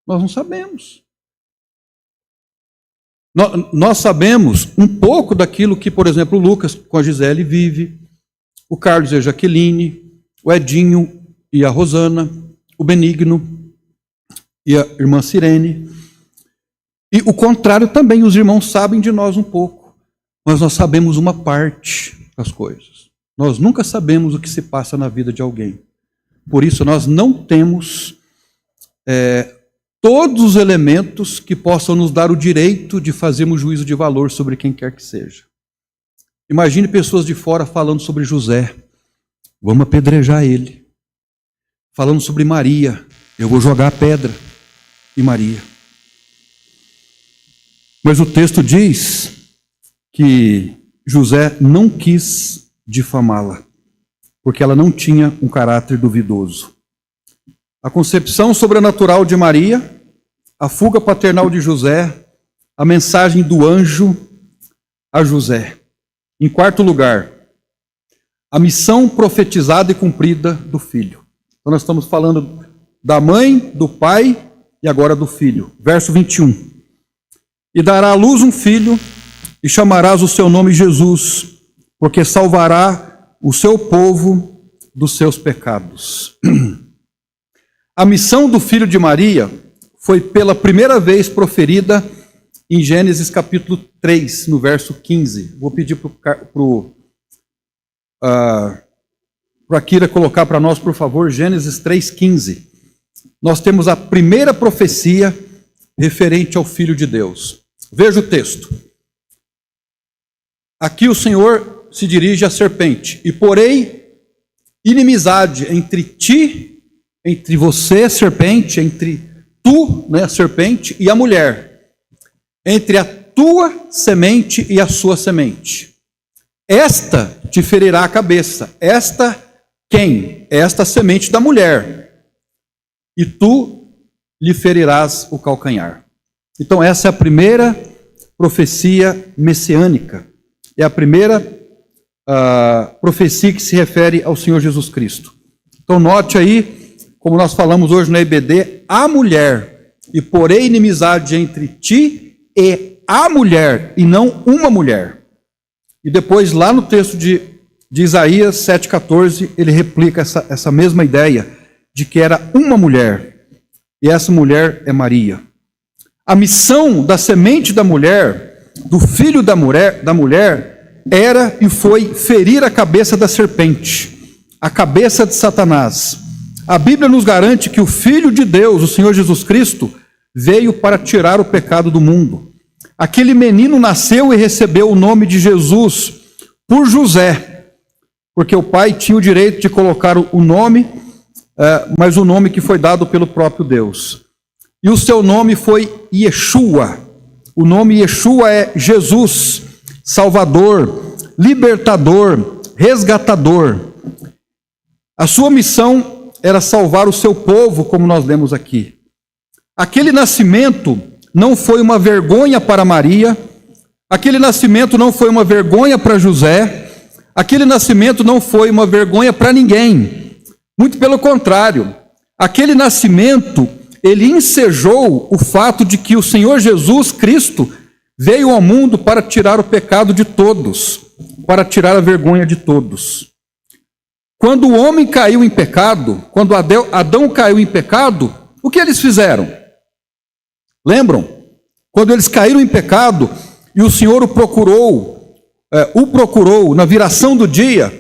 Nós não sabemos. Nós sabemos um pouco daquilo que, por exemplo, o Lucas com a Gisele vive, o Carlos e a Jaqueline, o Edinho e a Rosana, o Benigno e a irmã Sirene. E o contrário também, os irmãos sabem de nós um pouco, mas nós sabemos uma parte das coisas. Nós nunca sabemos o que se passa na vida de alguém. Por isso nós não temos todos os elementos que possam nos dar o direito de fazermos juízo de valor sobre quem quer que seja. Imagine pessoas de fora falando sobre José, vamos apedrejar ele. Falando sobre Maria, eu vou jogar a pedra em Maria. Mas o texto diz que José não quis difamá-la, porque ela não tinha um caráter duvidoso. A concepção sobrenatural de Maria, a fuga paternal de José, a mensagem do anjo a José. Em quarto lugar, a missão profetizada e cumprida do filho. Então nós estamos falando da mãe, do pai e agora do filho. Verso 21. E dará à luz um filho, e chamarás o seu nome Jesus, porque salvará o seu povo dos seus pecados. A missão do filho de Maria foi pela primeira vez proferida em Gênesis capítulo 3, no verso 15. Vou pedir para a Kira colocar para nós, por favor, Gênesis 3,15. Nós temos a primeira profecia referente ao Filho de Deus. Veja o texto. Aqui o Senhor se dirige à serpente. E porém, inimizade entre ti, entre você, serpente, entre tu, né, serpente, e a mulher. Entre a tua semente e a sua semente. Esta te ferirá a cabeça. Esta quem? Esta semente da mulher. E tu lhe ferirás o calcanhar. Então essa é a primeira profecia messiânica. É a primeira profecia que se refere ao Senhor Jesus Cristo. Então note aí, como nós falamos hoje no EBD, a mulher. E porém inimizade entre ti e a mulher, e não uma mulher. E depois lá no texto de Isaías 7,14, ele replica essa mesma ideia de que era uma mulher. E essa mulher é Maria. A missão da semente da mulher, do filho da mulher, era e foi ferir a cabeça da serpente, a cabeça de Satanás. A Bíblia nos garante que o Filho de Deus, o Senhor Jesus Cristo, veio para tirar o pecado do mundo. Aquele menino nasceu e recebeu o nome de Jesus por José, porque o pai tinha o direito de colocar o nome, mas o nome que foi dado pelo próprio Deus. E o seu nome foi Yeshua. O nome Yeshua é Jesus, Salvador, libertador, resgatador. A sua missão era salvar o seu povo, como nós lemos aqui. Aquele nascimento não foi uma vergonha para Maria, aquele nascimento não foi uma vergonha para José, aquele nascimento não foi uma vergonha para ninguém. Muito pelo contrário, aquele nascimento, ele ensejou o fato de que o Senhor Jesus Cristo veio ao mundo para tirar o pecado de todos, para tirar a vergonha de todos. Quando o homem caiu em pecado, quando Adão caiu em pecado, o que eles fizeram? Lembram? Quando eles caíram em pecado e o Senhor o procurou na viração do dia,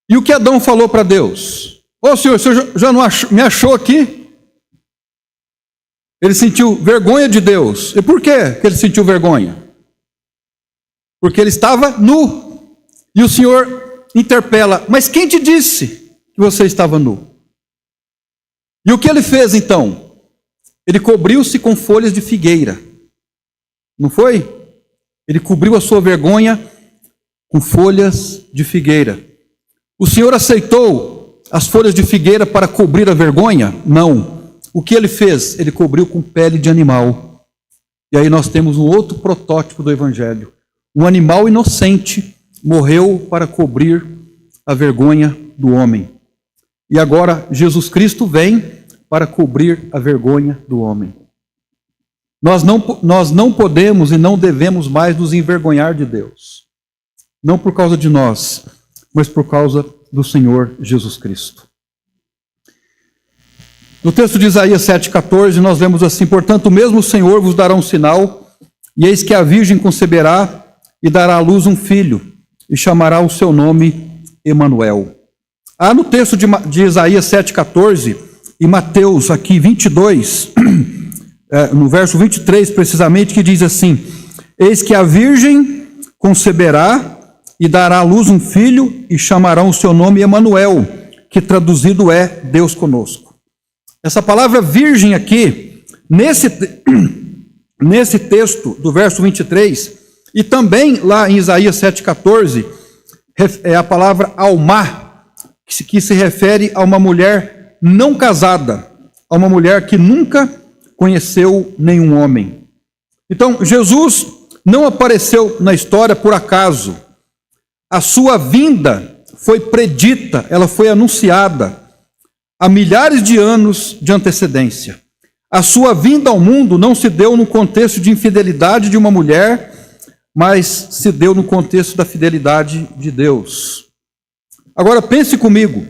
e o que Adão falou para Deus? Ô Senhor, o Senhor já não me achou aqui? Ele sentiu vergonha de Deus. E por quê que ele sentiu vergonha? Porque ele estava nu. E o Senhor interpela: mas quem te disse que você estava nu? E o que ele fez então? Ele cobriu-se com folhas de figueira. Não foi? Ele cobriu a sua vergonha com folhas de figueira. O Senhor aceitou as folhas de figueira para cobrir a vergonha? Não. O que ele fez? Ele cobriu com pele de animal. E aí nós temos um outro protótipo do Evangelho. Um animal inocente morreu para cobrir a vergonha do homem. E agora Jesus Cristo vem para cobrir a vergonha do homem. Nós não podemos e não devemos mais nos envergonhar de Deus. Não por causa de nós, mas por causa do Senhor Jesus Cristo. No texto de Isaías 7,14, nós lemos assim: portanto, mesmo o Senhor vos dará um sinal, e eis que a virgem conceberá e dará à luz um filho, e chamará o seu nome Emanuel. Há no texto de Isaías 7,14 e Mateus aqui 22, no verso 23 precisamente, que diz assim: eis que a virgem conceberá e dará à luz um filho, e chamarão o seu nome Emanuel, que traduzido é Deus conosco. Essa palavra virgem aqui, nesse texto do verso 23, e também lá em Isaías 7,14, é a palavra almá, que se refere a uma mulher não casada, a uma mulher que nunca conheceu nenhum homem. Então, Jesus não apareceu na história por acaso. A sua vinda foi predita, ela foi anunciada há milhares de anos de antecedência. A sua vinda ao mundo não se deu no contexto de infidelidade de uma mulher, mas se deu no contexto da fidelidade de Deus. Agora pense comigo,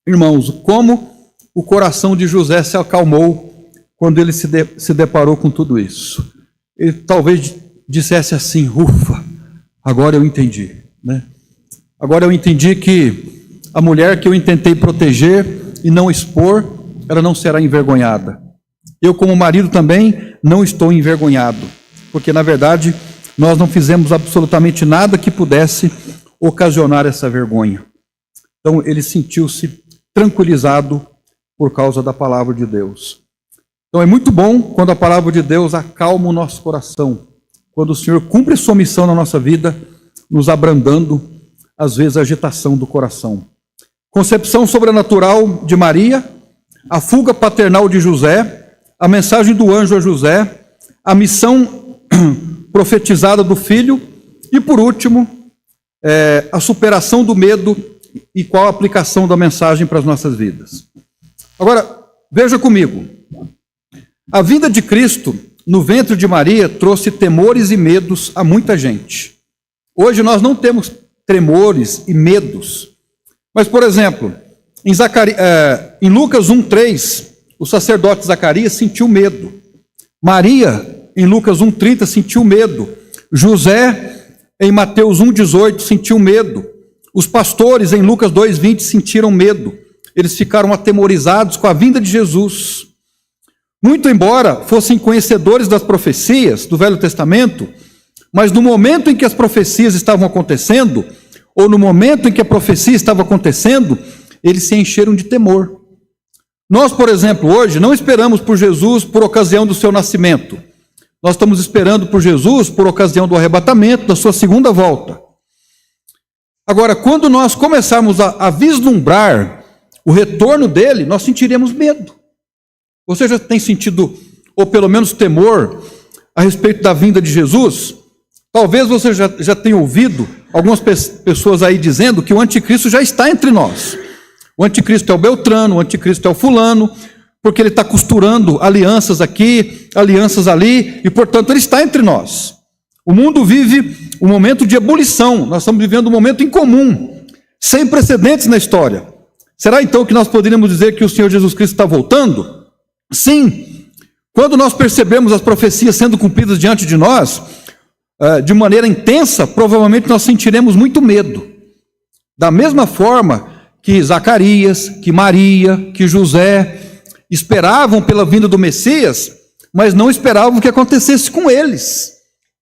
irmãos, como o coração de José se acalmou quando ele se deparou com tudo isso. Ele talvez dissesse assim: ufa, agora eu entendi, né? Agora eu entendi que a mulher que eu intentei proteger e não expor, ela não será envergonhada. Eu, como marido, também não estou envergonhado, porque na verdade nós não fizemos absolutamente nada que pudesse ocasionar essa vergonha. Então ele sentiu-se tranquilizado por causa da palavra de Deus. Então é muito bom quando a palavra de Deus acalma o nosso coração, quando o Senhor cumpre sua missão na nossa vida, nos abrandando às vezes a agitação do coração. Concepção sobrenatural de Maria, a fuga paternal de José, a mensagem do anjo a José, a missão profetizada do filho e, por último, a superação do medo e qual a aplicação da mensagem para as nossas vidas. Agora, veja comigo, a vinda de Cristo no ventre de Maria trouxe temores e medos a muita gente. Hoje nós não temos tremores e medos. Mas, por exemplo, em Lucas 1,3, o sacerdote Zacarias sentiu medo. Maria, em Lucas 1,30, sentiu medo. José, em Mateus 1,18, sentiu medo. Os pastores, em Lucas 2,20, sentiram medo. Eles ficaram atemorizados com a vinda de Jesus. Muito embora fossem conhecedores das profecias do Velho Testamento, mas no momento em que as profecias estavam acontecendo, ou no momento em que a profecia estava acontecendo, eles se encheram de temor. Nós, por exemplo, hoje não esperamos por Jesus por ocasião do seu nascimento. Nós estamos esperando por Jesus por ocasião do arrebatamento, da sua segunda volta. Agora, quando nós começarmos a vislumbrar o retorno dele, nós sentiremos medo. Você já tem sentido, ou pelo menos temor, a respeito da vinda de Jesus? Talvez você já tenha ouvido algumas pessoas aí dizendo que o anticristo já está entre nós. O anticristo é o Beltrano, o anticristo é o fulano, porque ele está costurando alianças aqui, alianças ali, e portanto ele está entre nós. O mundo vive um momento de ebulição, nós estamos vivendo um momento incomum, sem precedentes na história. Será então que nós poderíamos dizer que o Senhor Jesus Cristo está voltando? Sim. Quando nós percebemos as profecias sendo cumpridas diante de nós, de maneira intensa, provavelmente nós sentiremos muito medo. Da mesma forma que Zacarias, que Maria, que José esperavam pela vinda do Messias, mas não esperavam que acontecesse com eles,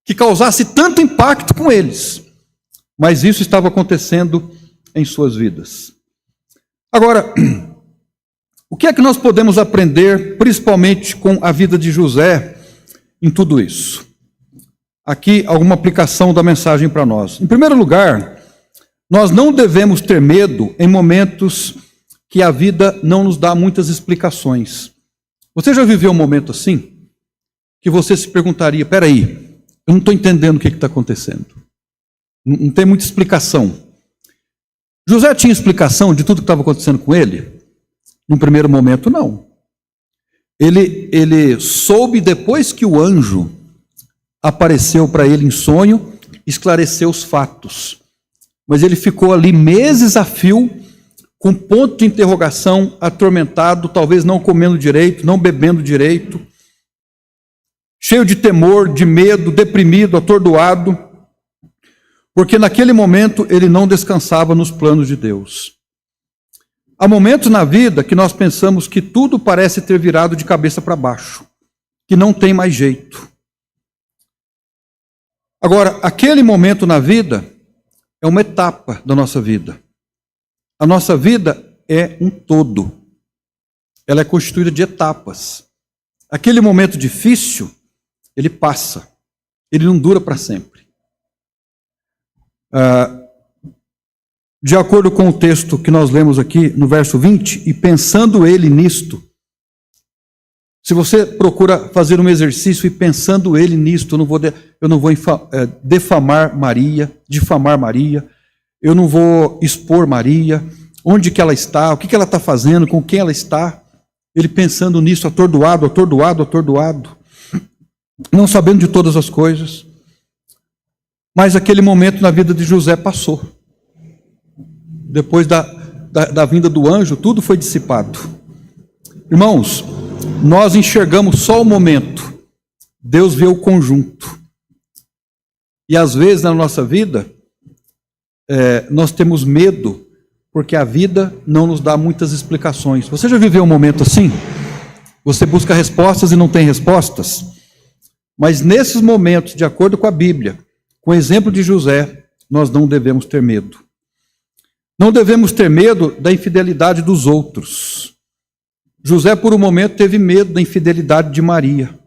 que causasse tanto impacto com eles. Mas isso estava acontecendo em suas vidas. Agora, o que é que nós podemos aprender, principalmente com a vida de José, em tudo isso? Aqui, alguma aplicação da mensagem para nós. Em primeiro lugar, nós não devemos ter medo em momentos que a vida não nos dá muitas explicações. Você já viveu um momento assim? Que você se perguntaria, peraí, eu não estou entendendo o que está acontecendo. Não tem muita explicação. José tinha explicação de tudo que estava acontecendo com ele? No primeiro momento, não. Ele soube depois que o anjo apareceu para ele em sonho, esclareceu os fatos. Mas ele ficou ali meses a fio, com ponto de interrogação, atormentado, talvez não comendo direito, não bebendo direito, cheio de temor, de medo, deprimido, atordoado, porque naquele momento ele não descansava nos planos de Deus. Há momentos na vida que nós pensamos que tudo parece ter virado de cabeça para baixo, que não tem mais jeito. Agora, aquele momento na vida é uma etapa da nossa vida. A nossa vida é um todo. Ela é constituída de etapas. Aquele momento difícil, ele passa. Ele não dura para sempre. De acordo com o texto que nós lemos aqui no verso 20, e pensando ele nisto, se você procura fazer um exercício e pensando ele nisto, eu não vou difamar Maria, eu não vou expor Maria, onde que ela está, o que ela está fazendo, com quem ela está, ele pensando nisso, atordoado, não sabendo de todas as coisas. Mas aquele momento na vida de José passou. Depois da vinda do anjo, tudo foi dissipado. Irmãos, nós enxergamos só o momento. Deus vê o conjunto. E às vezes na nossa vida, nós temos medo, porque a vida não nos dá muitas explicações. Você já viveu um momento assim? Você busca respostas e não tem respostas? Mas nesses momentos, de acordo com a Bíblia, com o exemplo de José, nós não devemos ter medo. Não devemos ter medo da infidelidade dos outros. José, por um momento, teve medo da infidelidade de Maria.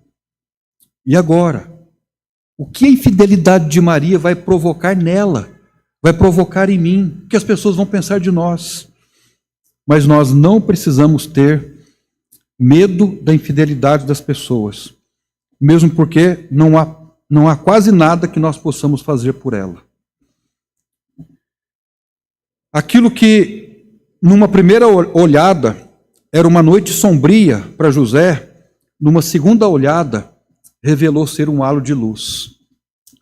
E agora? O que a infidelidade de Maria vai provocar nela? Vai provocar em mim? O que as pessoas vão pensar de nós? Mas nós não precisamos ter medo da infidelidade das pessoas. Mesmo porque não há quase nada que nós possamos fazer por ela. Aquilo que, numa primeira olhada, era uma noite sombria para José, numa segunda olhada, revelou ser um halo de luz.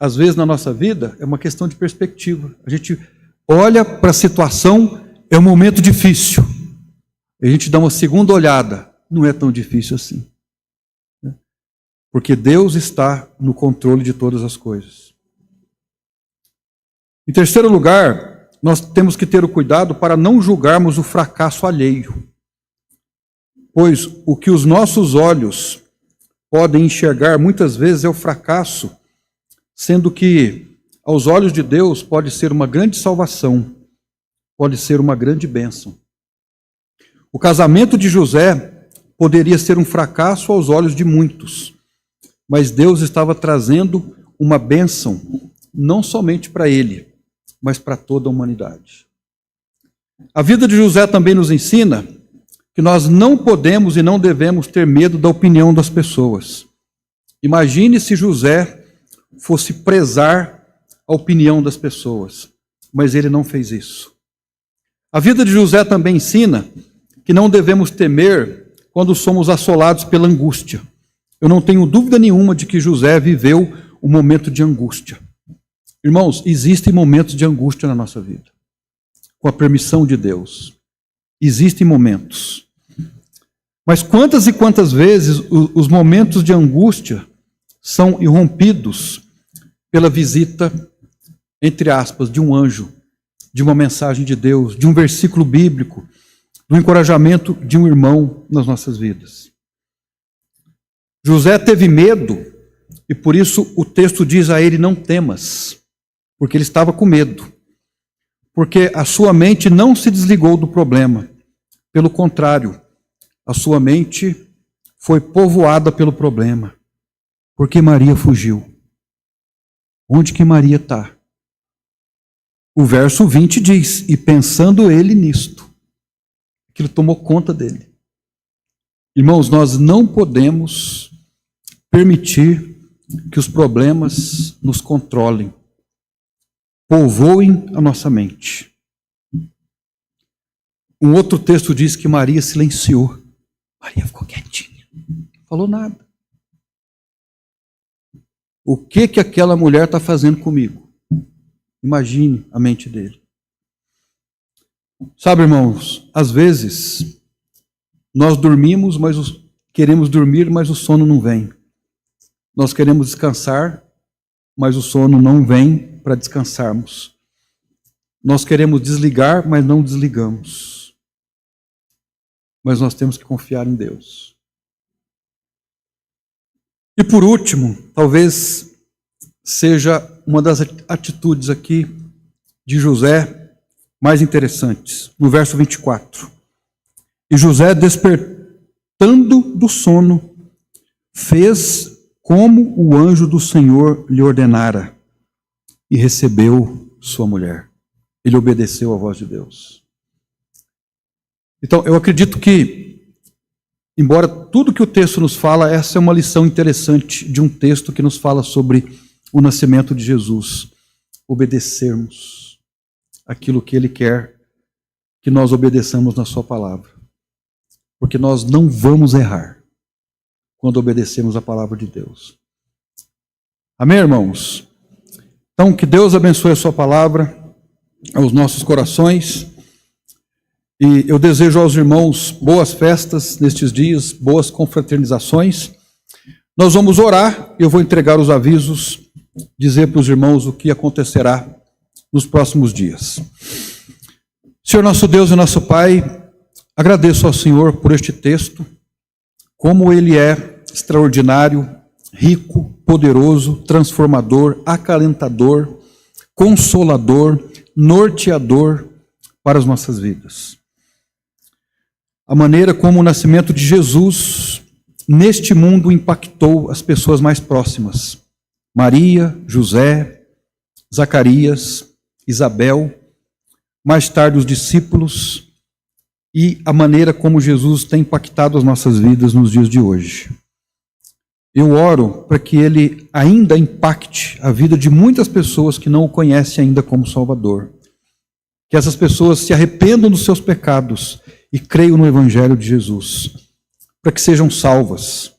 Às vezes, na nossa vida, é uma questão de perspectiva. A gente olha para a situação, é um momento difícil. A gente dá uma segunda olhada, não é tão difícil assim. Porque Deus está no controle de todas as coisas. Em terceiro lugar, nós temos que ter o cuidado para não julgarmos o fracasso alheio. Pois o que os nossos olhos podem enxergar muitas vezes é o fracasso, sendo que aos olhos de Deus pode ser uma grande salvação, pode ser uma grande bênção. O casamento de José poderia ser um fracasso aos olhos de muitos, mas Deus estava trazendo uma bênção, não somente para ele, mas para toda a humanidade. A vida de José também nos ensina que nós não podemos e não devemos ter medo da opinião das pessoas. Imagine se José fosse prezar a opinião das pessoas, mas ele não fez isso. A vida de José também ensina que não devemos temer quando somos assolados pela angústia. Eu não tenho dúvida nenhuma de que José viveu um momento de angústia. Irmãos, existem momentos de angústia na nossa vida, com a permissão de Deus. Existem momentos. Mas quantas e quantas vezes os momentos de angústia são irrompidos pela visita, entre aspas, de um anjo, de uma mensagem de Deus, de um versículo bíblico, do encorajamento de um irmão nas nossas vidas. José teve medo e por isso o texto diz a ele: não temas, porque ele estava com medo, porque a sua mente não se desligou do problema, pelo contrário, a sua mente foi povoada pelo problema, porque Maria fugiu. Onde que Maria está? O verso 20 diz: e pensando ele nisto, aquilo tomou conta dele. Irmãos, nós não podemos permitir que os problemas nos controlem, povoem a nossa mente. Um outro texto diz que Maria silenciou. Maria ficou quietinha, não falou nada. O que aquela mulher está fazendo comigo? Imagine a mente dele. Sabe, irmãos, às vezes nós dormimos, queremos dormir, mas o sono não vem. Nós queremos descansar, mas o sono não vem para descansarmos. Nós queremos desligar, mas não desligamos. Mas nós temos que confiar em Deus. E por último, talvez seja uma das atitudes aqui de José mais interessantes, no verso 24. E José, despertando do sono, fez como o anjo do Senhor lhe ordenara, e recebeu sua mulher. Ele obedeceu à voz de Deus. Então, eu acredito que, embora tudo que o texto nos fala, essa é uma lição interessante de um texto que nos fala sobre o nascimento de Jesus. Obedecermos aquilo que Ele quer que nós obedeçamos na sua palavra. Porque nós não vamos errar quando obedecemos a palavra de Deus. Amém, irmãos? Então, que Deus abençoe a sua palavra aos nossos corações. E eu desejo aos irmãos boas festas nestes dias, boas confraternizações. Nós vamos orar, eu vou entregar os avisos, dizer para os irmãos o que acontecerá nos próximos dias. Senhor nosso Deus e nosso Pai, agradeço ao Senhor por este texto, como ele é extraordinário, rico, poderoso, transformador, acalentador, consolador, norteador para as nossas vidas. A maneira como o nascimento de Jesus neste mundo impactou as pessoas mais próximas. Maria, José, Zacarias, Isabel, mais tarde os discípulos, e a maneira como Jesus tem impactado as nossas vidas nos dias de hoje. Eu oro para que ele ainda impacte a vida de muitas pessoas que não o conhecem ainda como Salvador. Que essas pessoas se arrependam dos seus pecados e creiam no Evangelho de Jesus, para que sejam salvas.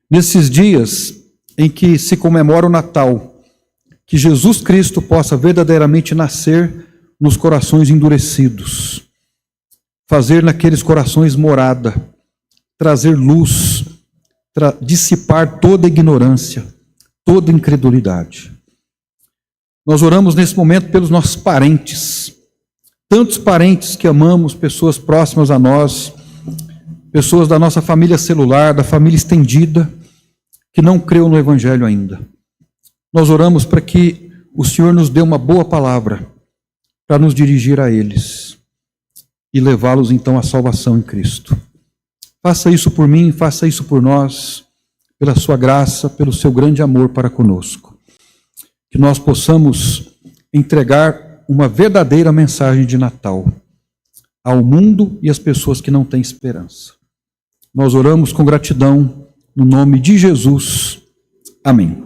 Nesses dias em que se comemora o Natal, que Jesus Cristo possa verdadeiramente nascer nos corações endurecidos, fazer naqueles corações morada, trazer luz, dissipar toda ignorância, toda incredulidade. Nós oramos nesse momento pelos nossos parentes, tantos parentes que amamos, pessoas próximas a nós, pessoas da nossa família celular, da família estendida, que não creu no Evangelho ainda. Nós oramos para que o Senhor nos dê uma boa palavra para nos dirigir a eles e levá-los então à salvação em Cristo. Faça isso por mim, faça isso por nós, pela sua graça, pelo seu grande amor para conosco. Que nós possamos entregar uma verdadeira mensagem de Natal ao mundo e às pessoas que não têm esperança. Nós oramos com gratidão no nome de Jesus. Amém.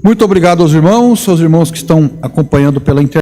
Muito obrigado aos irmãos que estão acompanhando pela internet.